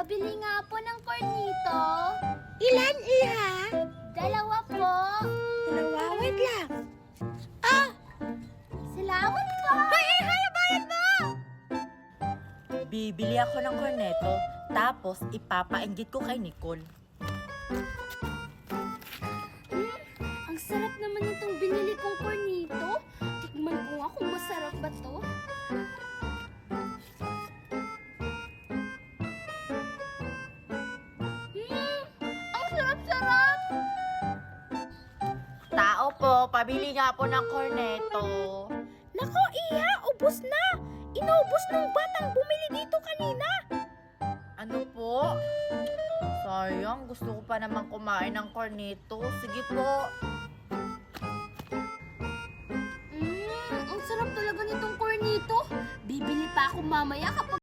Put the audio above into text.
Pabili nga po ng cornito. Ilan, Iha? 2 po. Dalawa, wait lang. Salamat po. Hoy, Iha, yung bayad mo! Bibili ako ng corneto, tapos ipapainggit ko kay Nicole. Ang sarap naman itong binili kong cornito. Tikman ko nga kung masarap ba to. Ang sarap-sarap! Tao po, pabili nga po ng corneto. Nako, Iha, ubos na! Inubos ng batang bumili dito kanina. Ano po? Sayang, gusto ko pa naman kumain ng corneto. Sige po. Ang sarap talaga nitong cornito. Bibili pa ako mamaya kapag